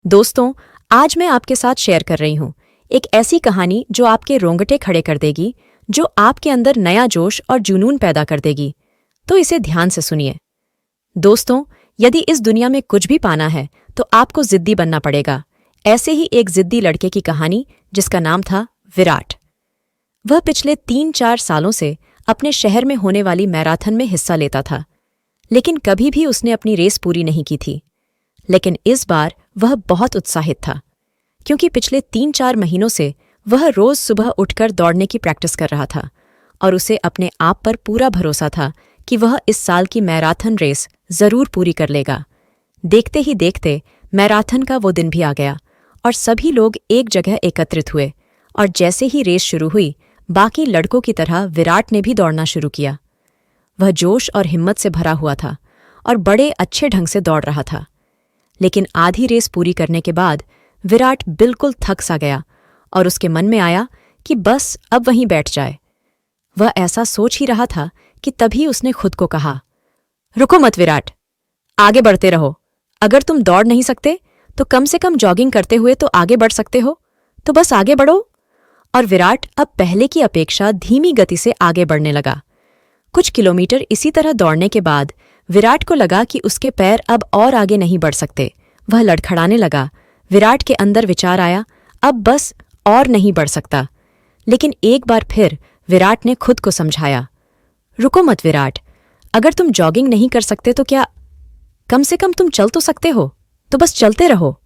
दोस्तों, आज मैं आपके साथ शेयर कर रही हूँ एक ऐसी कहानी जो आपके रोंगटे खड़े कर देगी, जो आपके अंदर नया जोश और जुनून पैदा कर देगी। तो इसे ध्यान से सुनिए। दोस्तों, यदि इस दुनिया में कुछ भी पाना है तो आपको जिद्दी बनना पड़ेगा। ऐसे ही एक जिद्दी लड़के की कहानी जिसका नाम था विराट। वह पिछले 3-4 सालों से अपने शहर में होने वाली मैराथन में हिस्सा लेता था, लेकिन कभी भी उसने अपनी रेस पूरी नहीं की थी। लेकिन इस बार वह बहुत उत्साहित था, क्योंकि पिछले 3-4 महीनों से वह रोज सुबह उठकर दौड़ने की प्रैक्टिस कर रहा था और उसे अपने आप पर पूरा भरोसा था कि वह इस साल की मैराथन रेस जरूर पूरी कर लेगा। देखते ही देखते मैराथन का वो दिन भी आ गया और सभी लोग एक जगह एकत्रित हुए, और जैसे ही रेस शुरू हुई, बाकी लड़कों की तरह विराट ने भी दौड़ना शुरू किया। वह जोश और हिम्मत से भरा हुआ था और बड़े अच्छे ढंग से दौड़ रहा था। लेकिन आधी रेस पूरी करने के बाद विराट बिल्कुल थक सा गया और उसके मन में आया कि बस अब वहीं बैठ जाए। वह ऐसा सोच ही रहा था कि तभी उसने खुद को कहा, रुको मत विराट, आगे बढ़ते रहो। अगर तुम दौड़ नहीं सकते तो कम से कम जॉगिंग करते हुए तो आगे बढ़ सकते हो, तो बस आगे बढ़ो। और विराट अब पहले की अपेक्षा धीमी गति से आगे बढ़ने लगा। कुछ किलोमीटर इसी तरह दौड़ने के बाद विराट को लगा कि उसके पैर अब और आगे नहीं बढ़ सकते। वह लड़खड़ाने लगा। विराट के अंदर विचार आया, अब बस और नहीं बढ़ सकता। लेकिन एक बार फिर विराट ने खुद को समझाया, रुको मत विराट, अगर तुम जॉगिंग नहीं कर सकते तो क्या, कम से कम तुम चल तो सकते हो, तो बस चलते रहो।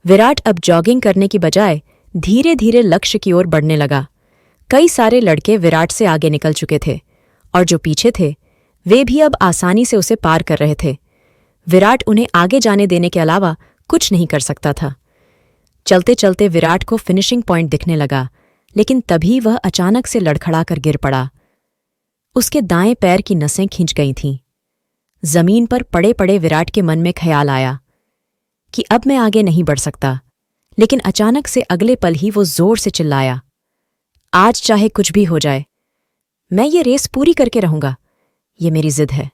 विराट अब जॉगिंग करने की बजाय धीरे धीरे लक्ष्य की ओर बढ़ने लगा। कई सारे लड़के विराट से आगे निकल चुके थे और जो पीछे थे वे भी अब आसानी से उसे पार कर रहे थे। विराट उन्हें आगे जाने देने के अलावा कुछ नहीं कर सकता था। चलते चलते विराट को फिनिशिंग पॉइंट दिखने लगा, लेकिन तभी वह अचानक से लड़खड़ाकर गिर पड़ा। उसके दाएं पैर की नसें खिंच गई थीं। जमीन पर पड़े पड़े विराट के मन में ख्याल आया कि अब मैं आगे नहीं बढ़ सकता। लेकिन अचानक से अगले पल ही वो जोर से चिल्लाया, आज चाहे कुछ भी हो जाए, मैं ये रेस पूरी करके रहूंगा। ये मेरी जिद है।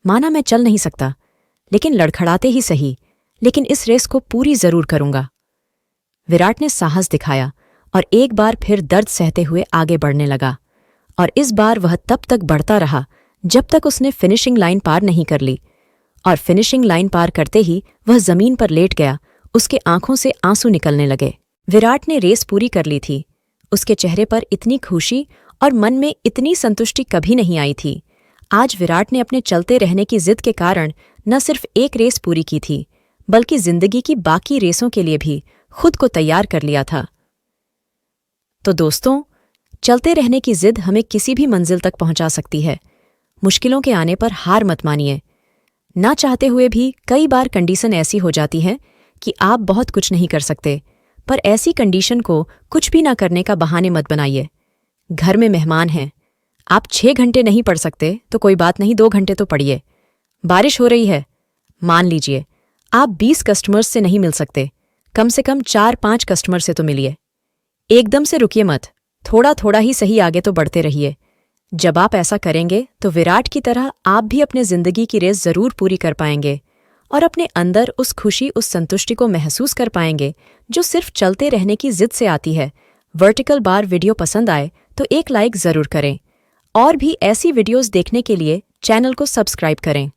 माना मैं चल नहीं सकता, लेकिन लड़खड़ाते ही सही, लेकिन इस रेस को पूरी जरूर करूंगा। विराट ने साहस दिखाया और एक बार फिर दर्द सहते हुए आगे बढ़ने लगा, और इस बार वह तब तक बढ़ता रहा जब तक उसने फिनिशिंग लाइन पार नहीं कर ली। और फिनिशिंग लाइन पार करते ही वह जमीन पर लेट गया। उसके आंखों से आंसू निकलने लगे। विराट ने रेस पूरी कर ली थी। उसके चेहरे पर इतनी खुशी और मन में इतनी संतुष्टि कभी नहीं आई थी। आज विराट ने अपने चलते रहने की जिद के कारण न सिर्फ एक रेस पूरी की थी, बल्कि जिंदगी की बाकी रेसों के लिए भी खुद को तैयार कर लिया था। तो दोस्तों, चलते रहने की जिद हमें किसी भी मंजिल तक पहुंचा सकती है। मुश्किलों के आने पर हार मत मानिए। ना चाहते हुए भी कई बार कंडीशन ऐसी हो जाती है कि आप बहुत कुछ नहीं कर सकते, पर ऐसी कंडीशन को कुछ भी ना करने का बहाने मत बनाइए। घर में मेहमान हैं, आप 6 घंटे नहीं पढ़ सकते तो कोई बात नहीं, 2 घंटे तो पढ़िए। बारिश हो रही है, मान लीजिए आप 20 कस्टमर्स से नहीं मिल सकते, कम से कम 4-5 कस्टमर से तो मिलिए। एकदम से रुकिए मत, थोड़ा थोड़ा ही सही आगे तो बढ़ते रहिए। जब आप ऐसा करेंगे तो विराट की तरह आप भी अपने जिंदगी की रेस जरूर पूरी कर पाएंगे और अपने अंदर उस खुशी, उस संतुष्टि को महसूस कर पाएंगे जो सिर्फ चलते रहने की जिद से आती है। वर्टिकल बार वीडियो पसंद आए तो एक लाइक जरूर करें और भी ऐसी वीडियोस देखने के लिए चैनल को सब्सक्राइब करें।